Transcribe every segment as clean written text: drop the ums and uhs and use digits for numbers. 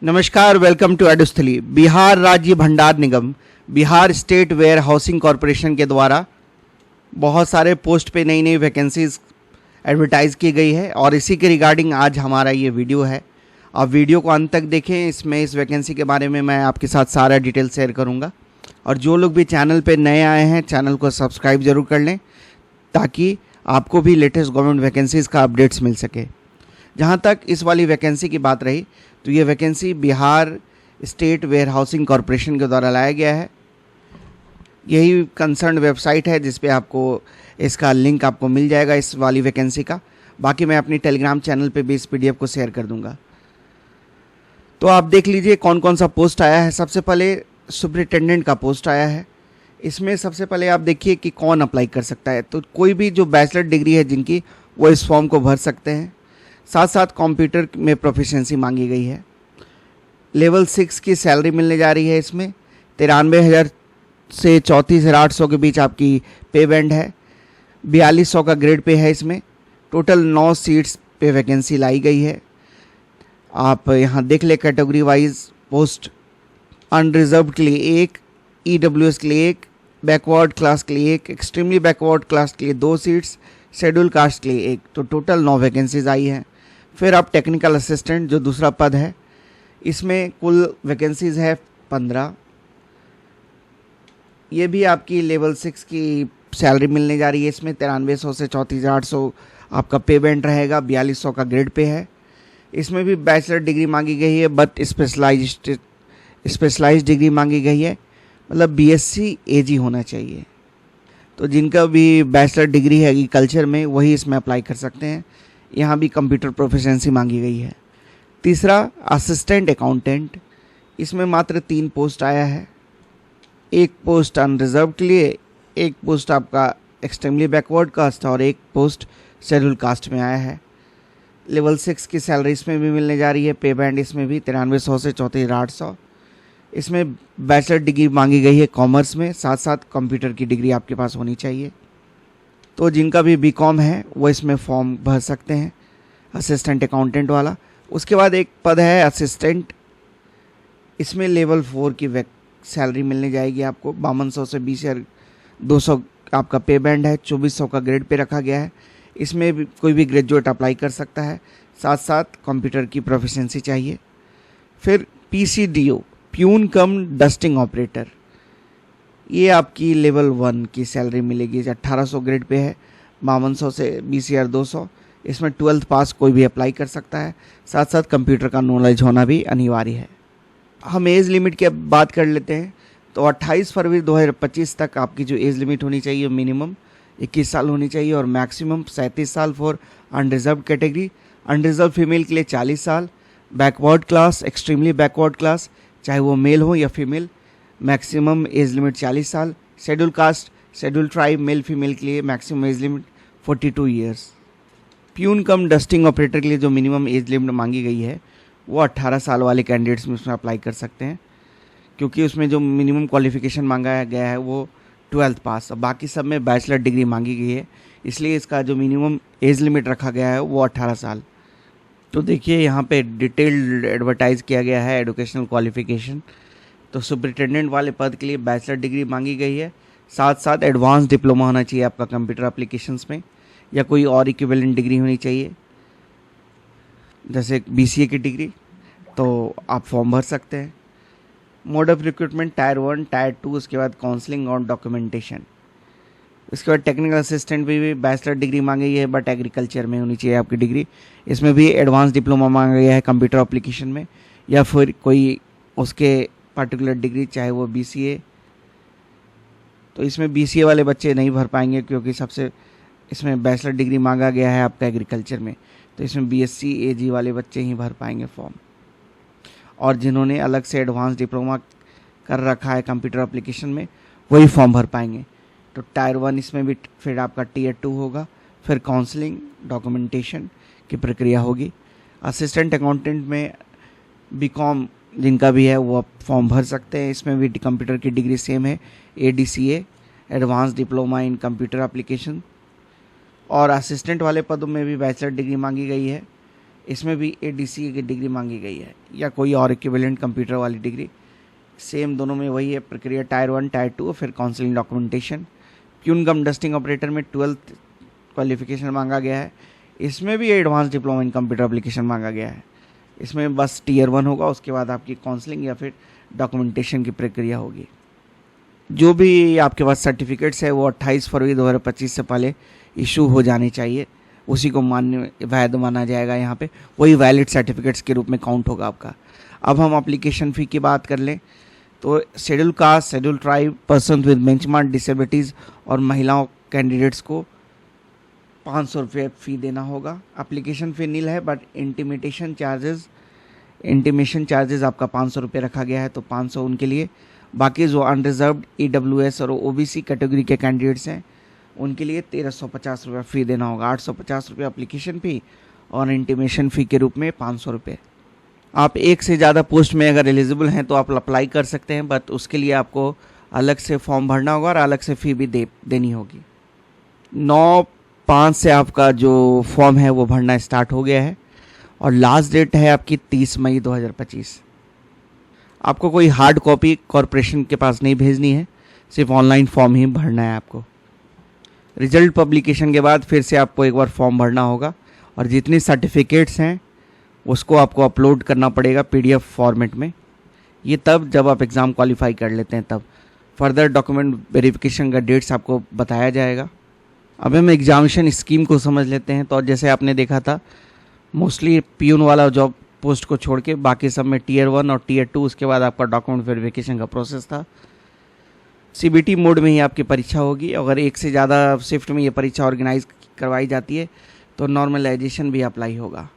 नमस्कार, welcome to एडुस्थली। Bihar राज्य भंडार निगम, Bihar state warehousing corporation के द्वारा बहुत सारे पोस्ट पे नई नई वैकेंसीज एडवर्टाइज़ की गई है और इसी के रिगार्डिंग आज हमारा ये वीडियो है। आप वीडियो को अंत तक देखें, इसमें इस वैकेंसी के बारे में मैं आपके साथ सारा डिटेल शेयर करूँगा। और जो लोग भी चैनल पे नए आए हैं, चैनल को सब्सक्राइब ज़रूर कर लें ताकि आपको भी लेटेस्ट गवर्नमेंट वैकेंसीज़ का अपडेट्स मिल सके। जहाँ तक इस वाली वैकेंसी की बात रही तो ये vacancy Bihar state warehousing corporation के द्वारा लाया गया है। यही कंसर्न वेबसाइट है जिस पे आपको इसका लिंक आपको मिल जाएगा इस वाली वैकेंसी का। बाकी मैं अपनी टेलीग्राम चैनल पे भी इस पीडीएफ को शेयर कर दूंगा। तो आप देख लीजिए कौन कौन सा पोस्ट आया है। सबसे पहले सुपरिटेंडेंट का पोस्ट आया है। इसमें सबसे पहले आप देखिए कि कौन अप्लाई कर सकता है। तो कोई भी जो बैचलर डिग्री है जिनकी, वो इस फॉर्म को भर सकते हैं। साथ साथ कंप्यूटर में प्रोफिशिएंसी मांगी गई है। लेवल 6 की सैलरी मिलने जा रही है। इसमें 93,000 से 34,800 के बीच आपकी पे बैंड है। 4200 का ग्रेड पे है। इसमें टोटल 9 सीट्स पे वैकेंसी लाई गई है। आप यहाँ देख ले कैटेगरी वाइज पोस्ट। अनरिजर्व के लिए 1, EWS के लिए 1, बैकवर्ड क्लास के लिए 1, एक्सट्रीमली बैकवर्ड क्लास के लिए 2 सीट्स, शेड्यूल कास्ट के लिए 1। तो टोटल 9 वैकेंसीज आई हैं। फिर आप टेक्निकल असिस्टेंट जो दूसरा पद है, इसमें कुल वैकेंसीज है 15। ये भी आपकी लेवल 6 की सैलरी मिलने जा रही है। इसमें 9300 से 34,800 आपका पे बैंड रहेगा। 4200 का ग्रेड पे है। इसमें भी बैचलर डिग्री मांगी गई है, बट स्पेशलाइज्ड डिग्री मांगी गई है, मतलब BSc AG होना चाहिए। तो जिनका भी बैचलर डिग्री है एग्रीकल्चर में, वही इसमें अप्लाई कर सकते हैं। यहाँ भी कंप्यूटर प्रोफिशिएंसी मांगी गई है। तीसरा असिस्टेंट अकाउंटेंट, इसमें मात्र 3 पोस्ट आया है। 1 पोस्ट अनरिजर्व के लिए, 1 पोस्ट आपका एक्सट्रीमली बैकवर्ड कास्ट और 1 पोस्ट शेड्यूल कास्ट में आया है। लेवल 6 की सैलरी इसमें भी मिलने जा रही है। पे बैंड इसमें भी 9300 से 34,800। इसमें बैचलर डिग्री मांगी गई है कॉमर्स में, साथ साथ कंप्यूटर की डिग्री आपके पास होनी चाहिए। तो जिनका भी BCom है वो इसमें फॉर्म भर सकते हैं, असिस्टेंट अकाउंटेंट वाला। उसके बाद एक पद है असिस्टेंट। इसमें लेवल 4 की सैलरी मिलने जाएगी आपको। 5200 से 20,200 आपका पे बैंड है। 2400 का ग्रेड पे रखा गया है। इसमें भी कोई भी ग्रेजुएट अप्लाई कर सकता है। साथ साथ कंप्यूटर की प्रोफिशिएंसी चाहिए। फिर PCDO, peon cum dusting operator, ये आपकी लेवल 1 की सैलरी मिलेगी। 1800 ग्रेड पे है। 5200 से 20,200। इसमें 12th पास कोई भी अप्लाई कर सकता है। साथ साथ कंप्यूटर का नॉलेज होना भी अनिवार्य है। हम एज लिमिट की अब बात कर लेते हैं। तो 28 फरवरी 2025 तक आपकी जो एज लिमिट होनी चाहिए, मिनिमम 21 साल होनी चाहिए और मैक्सिमम 37 साल for unreserved category. Unreserved female के लिए 40 साल। Backward class, extremely backward class, चाहे वो मेल हो या फीमेल, मैक्सिमम एज लिमिट 40 साल। Schedule caste, schedule tribe, male female के लिए maximum age limit 42 years. Peon cum dusting operator के लिए जो मिनिमम एज लिमिट मांगी गई है वो 18 साल वाले कैंडिडेट्स में उसमें अप्लाई कर सकते हैं, क्योंकि उसमें जो मिनिमम क्वालिफिकेशन मांगा गया है वो 12th पास। और बाकी सब में बैचलर डिग्री मांगी गई है, इसलिए इसका जो मिनिमम एज लिमिट रखा गया है वो 18 साल। तो देखिए यहाँ पे डिटेल्ड एडवर्टाइज किया गया है एजुकेशनल क्वालिफिकेशन। तो सुपरिटेंडेंट वाले पद के लिए बैचलर डिग्री मांगी गई है। साथ साथ एडवांस डिप्लोमा होना चाहिए आपका कंप्यूटर एप्लीकेशंस में, या कोई और इक्विवेलेंट डिग्री होनी चाहिए, जैसे BCA की डिग्री। तो आप फॉर्म भर सकते हैं। Mode of recruitment tyre 1, tyre 2, उसके बाद काउंसलिंग और डॉक्यूमेंटेशन। उसके बाद टेक्निकल असिस्टेंट भी बैचलर डिग्री मांगी गई है, बट एग्रीकल्चर में होनी चाहिए आपकी डिग्री। इसमें भी एडवांस डिप्लोमा मांगा गया है कंप्यूटर एप्लीकेशन में, या फिर कोई उसके पर्टिकुलर डिग्री, चाहे वो BCA। तो इसमें BCA वाले बच्चे नहीं भर पाएंगे, क्योंकि सबसे इसमें बैचलर डिग्री मांगा गया है आपका एग्रीकल्चर में। तो इसमें BSc AG वाले बच्चे ही भर पाएंगे फॉर्म। और जिन्होंने अलग से एडवांस डिप्लोमा कर रखा है कंप्यूटर एप्लीकेशन में, वही फॉर्म भर पाएंगे। तो टायर 1 इसमें भी फिर आपका Tier 2 होगा। फिर काउंसलिंग, डॉक्यूमेंटेशन की प्रक्रिया होगी। असिस्टेंट अकाउंटेंट में BCom जिनका भी है वो आप फॉर्म भर सकते हैं। इसमें भी कंप्यूटर की डिग्री सेम है, ADCA, advance diploma in computer application. और असिस्टेंट वाले पदों में भी बैचलर डिग्री मांगी गई है। इसमें भी ADCA की डिग्री मांगी गई है या कोई और इक्विवेलेंट कंप्यूटर वाली डिग्री। सेम दोनों में वही है प्रक्रिया, टायर 1 टायर 2, फिर counselling documentation. Peon cum dusting operator में 12th क्वालिफिकेशन मांगा गया है। इसमें भी advance diploma in computer application मांगा गया है। इसमें बस टीयर 1 होगा, उसके बाद आपकी काउंसलिंग या फिर डॉक्यूमेंटेशन की प्रक्रिया होगी। जो भी आपके पास सर्टिफिकेट्स है वो 28 फरवरी 2025 से पहले इशू हो जाने चाहिए, उसी को मान्य वैध माना जाएगा। यहाँ पे वही वैलिड सर्टिफिकेट्स के रूप में काउंट होगा आपका। अब हम एप्लीकेशन फ़ी की बात कर लें तो schedule caste, schedule tribe, person with benchmark disabilities और महिलाओं कैंडिडेट्स को 500 रुपये फ़ी देना होगा। एप्लीकेशन फ़ी नील है, बट इंटीमेशन चार्जेस आपका 500 रुपये रखा गया है, तो 500 उनके लिए। बाकी जो अनरिजर्व्ड EWS और OBC कैटेगरी के कैंडिडेट्स हैं उनके लिए 1350 रुपये फ़ी देना होगा। 850 रुपये एप्लीकेशन फ़ी और इंटीमेशन फ़ी के रूप में 500 रुपये। आप एक से ज़्यादा पोस्ट में अगर एलिजिबल हैं तो आप अप्लाई कर सकते हैं, बट उसके लिए आपको अलग से फॉर्म भरना होगा और अलग से फ़ी भी देनी होगी। 9/5 से आपका जो फॉर्म है वो भरना स्टार्ट हो गया है और लास्ट डेट है आपकी 30 मई 2025। आपको कोई हार्ड कॉपी कॉरपोरेशन के पास नहीं भेजनी है, सिर्फ ऑनलाइन फॉर्म ही भरना है आपको। रिजल्ट पब्लिकेशन के बाद फिर से आपको एक बार फॉर्म भरना होगा और जितनी सर्टिफिकेट्स हैं उसको आपको अपलोड करना पड़ेगा PDF फॉर्मेट में। ये तब जब आप एग्ज़ाम क्वालिफाई कर लेते हैं तब। फर्दर डॉक्यूमेंट वेरिफिकेशन का डेट्स आपको बताया जाएगा। अब हम एग्जामिनेशन स्कीम को समझ लेते हैं। तो जैसे आपने देखा था, मोस्टली पियून वाला जॉब पोस्ट को छोड़ के बाकी सब में टीयर 1 और टीयर 2, उसके बाद आपका डॉक्यूमेंट वेरिफिकेशन का प्रोसेस था। CBT मोड में ही आपकी परीक्षा होगी। अगर एक से ज़्यादा शिफ्ट में ये परीक्षा ऑर्गेनाइज करवाई जाती है तो नॉर्मलाइजेशन भी अप्लाई होगा,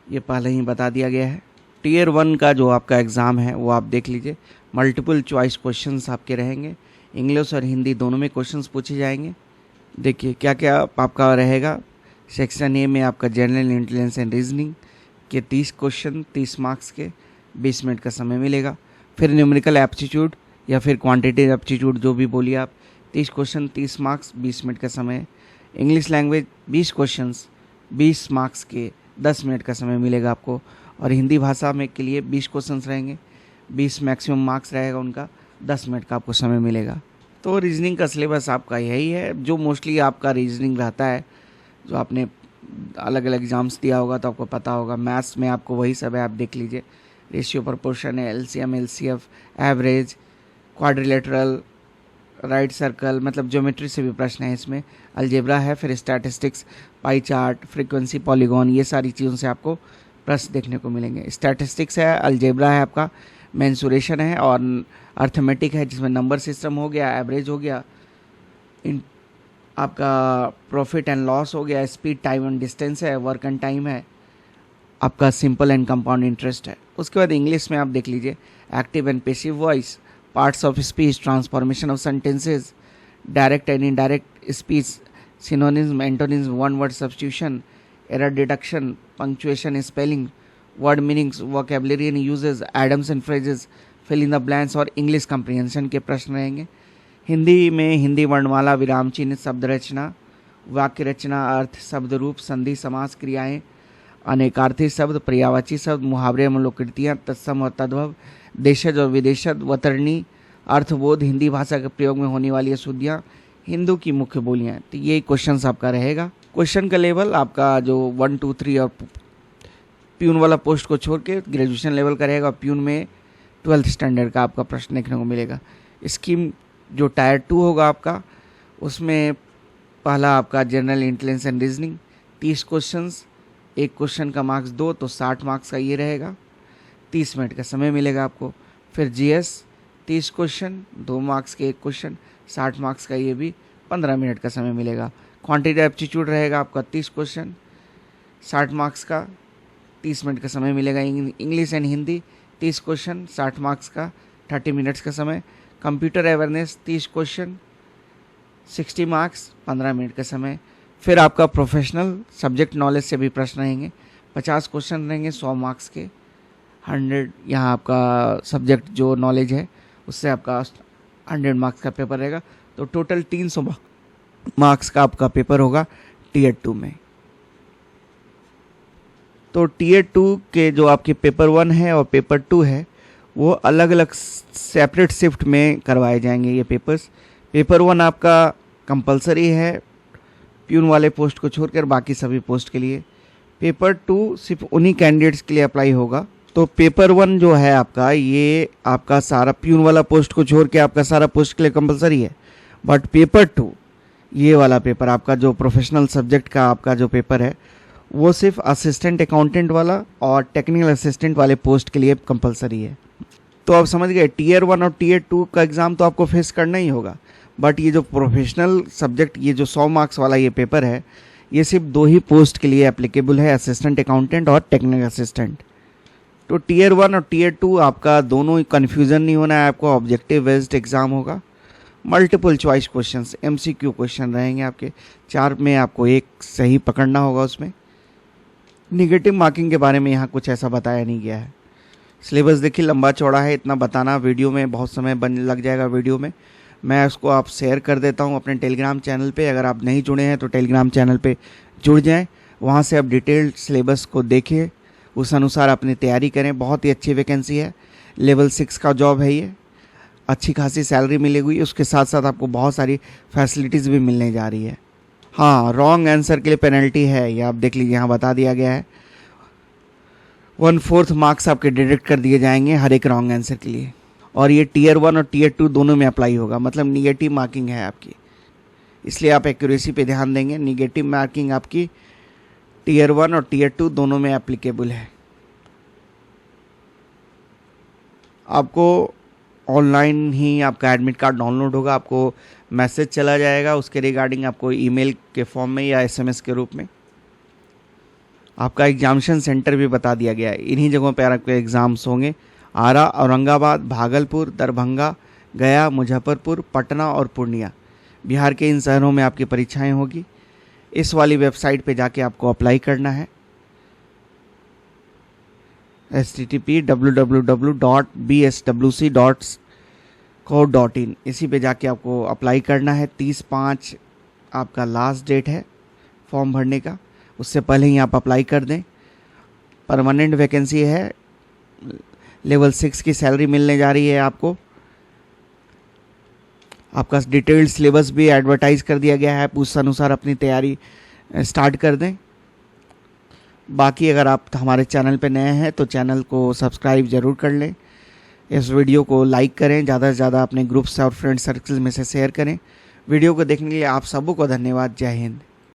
ये पहले ही बता दिया गया है। टीयर 1 का जो आपका एग्ज़ाम है वो आप देख लीजिए। मल्टीपल चॉइस क्वेश्चंस आपके रहेंगे, इंग्लिश और हिंदी दोनों में क्वेश्चंस पूछे जाएंगे। देखिए क्या क्या आपका रहेगा। सेक्शन A में आपका जनरल इंटेलिजेंस एंड रीजनिंग के 30 क्वेश्चन 30 मार्क्स के, 20 मिनट का समय मिलेगा। फिर न्यूमेरिकल एप्टीट्यूड या फिर क्वांटिटेटिव एप्टीट्यूड जो भी बोलिए आप, 30 क्वेश्चन 30 मार्क्स 20 मिनट का समय। इंग्लिश लैंग्वेज 20 क्वेश्चंस 20 मार्क्स के 10 मिनट का समय मिलेगा आपको। और हिंदी भाषा में के लिए 20 क्वेश्चंस रहेंगे, 20 मैक्सिमम मार्क्स रहेगा उनका, 10 मिनट का आपको समय मिलेगा। तो रीजनिंग का सिलेबस आपका यही है जो मोस्टली आपका रीजनिंग रहता है, जो आपने अलग अलग एग्जाम्स दिया होगा तो आपको पता होगा। मैथ्स में आपको वही सब है, आप देख लीजिए। रेशियो, प्रोपोर्शन है, LCM LCF, average, quadrilateral, right circle, मतलब ज्योमेट्री से भी प्रश्न है इसमें। अलजेब्रा है, फिर statistics, pie chart, frequency, polygon, ये सारी चीज़ों से आपको प्रश्न देखने को मिलेंगे। स्टैटिस्टिक्स है, अलजेब्रा है आपका, मेंसुरेशन है और अर्थमेटिक है जिसमें नंबर सिस्टम हो गया, एवरेज हो गया, आपका प्रॉफिट एंड लॉस हो गया, स्पीड, टाइम एंड डिस्टेंस है, वर्क एंड टाइम है, आपका सिंपल एंड कंपाउंड इंटरेस्ट है। उसके बाद इंग्लिश में आप देख लीजिए active and passive voice, parts of speech, transformation of sentences, direct and indirect speech, synonyms, antonyms, one word substitution, error deduction, punctuation, spelling, word meanings, vocabulary and uses, idioms and phrases, fill in the blanks और English comprehension के प्रश्न रहेंगे। हिंदी में हिंदी वर्णमाला, विराम चिन्ह, शब्द रचना, वाक्य रचना, अर्थ, शब्द रूप, संधि, समास, क्रियाएं, अनेकार्थी शब्द, पर्यायवाची शब्द, मुहावरे, लोककृतियाँ, तत्सम और तद्भव, देशज और विदेशज, वतरणी, अर्थबोध, हिंदी भाषा के प्रयोग में होने वाली अशुद्धियाँ, हिंदू की मुख्य बोलियाँ। तो ये क्वेश्चन आपका रहेगा। क्वेश्चन का लेवल आपका जो 1 2 3 और प्यून वाला पोस्ट को छोड़ के ग्रेजुएशन लेवल का रहेगा। प्यून में 12th स्टैंडर्ड का आपका प्रश्न देखने को मिलेगा। स्कीम जो टायर 2 होगा आपका, उसमें पहला आपका general intelligence and reasoning 30 questions, एक क्वेश्चन का मार्क्स 2, तो 60 मार्क्स का ये रहेगा, 30 मिनट का समय मिलेगा आपको। फिर GS 30 क्वेश्चन, 2 मार्क्स के एक क्वेश्चन, 60 मार्क्स का ये भी 15 मिनट का समय मिलेगा। क्वांटिटेटिव एप्टीट्यूड रहेगा आपका 30 क्वेश्चन, 60 मार्क्स का, 30 मिनट का समय मिलेगा। English and Hindi 30 question, 60 marks का, 30 मिनट्स का समय। Computer awareness 30 question, 60 marks, 15 minute का समय। फिर आपका प्रोफेशनल सब्जेक्ट नॉलेज से भी प्रश्न रहेंगे, 50 क्वेश्चन रहेंगे, 100 मार्क्स के, 100 यहाँ आपका सब्जेक्ट जो नॉलेज है उससे आपका 100 मार्क्स का पेपर रहेगा। तो टोटल 300 मार्क्स का आपका पेपर होगा टीयर 2 में। तो टीयर 2 के जो आपके पेपर 1 है और पेपर 2 है वो अलग अलग सेपरेट शिफ्ट में करवाए जाएंगे ये पेपर्स। पेपर 1 आपका कंपलसरी है प्यून वाले पोस्ट को छोड़कर बाकी सभी पोस्ट के लिए। पेपर 2 सिर्फ उन्हीं कैंडिडेट्स के लिए अप्लाई होगा। तो पेपर 1 जो है आपका, ये आपका सारा प्यून वाला पोस्ट को छोड़ के आपका सारा पोस्ट के लिए कंपलसरी है। बट पेपर 2 ये वाला पेपर आपका जो प्रोफेशनल सब्जेक्ट का आपका जो पेपर है वो सिर्फ असिस्टेंट अकाउंटेंट वाला और टेक्निकल असिस्टेंट वाले पोस्ट के लिए कंपलसरी है। तो आप समझ गए, टीयर 1 और टीयर 2 का एग्ज़ाम तो आपको फेस करना ही होगा। बट ये जो प्रोफेशनल सब्जेक्ट, ये जो 100 मार्क्स वाला ये पेपर है, ये सिर्फ 2 ही पोस्ट के लिए एप्लीकेबल है, असिस्टेंट अकाउंटेंट और टेक्निकल असिस्टेंट। तो टीयर 1 और टीयर 2 आपका दोनों कन्फ्यूज़न नहीं होना है, आपको ऑब्जेक्टिव बेस्ड एग्ज़ाम होगा। Multiple choice questions, MCQ question रहेंगे आपके 4 में, आपको एक सही पकड़ना होगा उसमें। निगेटिव मार्किंग के बारे में यहाँ कुछ ऐसा बताया नहीं गया है। सिलेबस देखिए लंबा चौड़ा है, इतना बताना वीडियो में बहुत समय लग जाएगा वीडियो में। मैं उसको आप शेयर कर देता हूँ अपने टेलीग्राम चैनल पे। अगर आप नहीं जुड़े हैं तो टेलीग्राम चैनल पे जुड़ जाएं, वहाँ से आप डिटेल्ड सिलेबस को देखें, उस अनुसार अपनी तैयारी करें। बहुत ही अच्छी वैकेंसी है, लेवल 6 का जॉब है ये, अच्छी खासी सैलरी मिलेगी, उसके साथ साथ आपको बहुत सारी फैसिलिटीज़ भी मिलने जा रही है। हाँ, रॉन्ग आंसर के लिए पेनल्टी है, ये आप देख लीजिए, यहाँ बता दिया गया है। 1/4 मार्क्स आपके डिडक्ट कर दिए जाएंगे हर एक रॉन्ग आंसर के लिए। और ये टीयर 1 और टीयर 2 दोनों में अप्लाई होगा, मतलब निगेटिव मार्किंग है आपकी, इसलिए आप एक्यूरेसी पे ध्यान देंगे। निगेटिव मार्किंग आपकी टीयर 1 और टीयर 2 दोनों में एप्लीकेबल है। आपको ऑनलाइन ही आपका एडमिट कार्ड डाउनलोड होगा, आपको मैसेज चला जाएगा उसके रिगार्डिंग, आपको ईमेल के फॉर्म में या SMS के रूप में। आपका एग्जामिनेशन सेंटर भी बता दिया गया है, इन्हीं जगहों पर आपके एग्ज़ाम्स होंगे। आरा, औरंगाबाद, भागलपुर, दरभंगा, गया, मुजफ्फरपुर, पटना और पूर्णिया, बिहार के इन शहरों में आपकी परीक्षाएं होगी। इस वाली वेबसाइट पे जाके आपको अप्लाई करना है, http://www.bswc.co.in, इसी पे जाके आपको अप्लाई करना है। 30/5 आपका लास्ट डेट है फॉर्म भरने का, उससे पहले ही आप अप्लाई कर दें। परमानेंट वैकेंसी है, लेवल 6 की सैलरी मिलने जा रही है आपको। आपका डिटेल्ड सिलेबस भी एडवर्टाइज कर दिया गया है, आप उस अनुसार अपनी तैयारी स्टार्ट कर दें। बाकी अगर आप हमारे चैनल पे नए हैं तो चैनल को सब्सक्राइब ज़रूर कर लें, इस वीडियो को लाइक करें, ज़्यादा से ज़्यादा अपने ग्रुप्स और फ्रेंड सर्कल में से शेयर करें। वीडियो को देखने के लिए आप सबों को धन्यवाद। जय हिंद।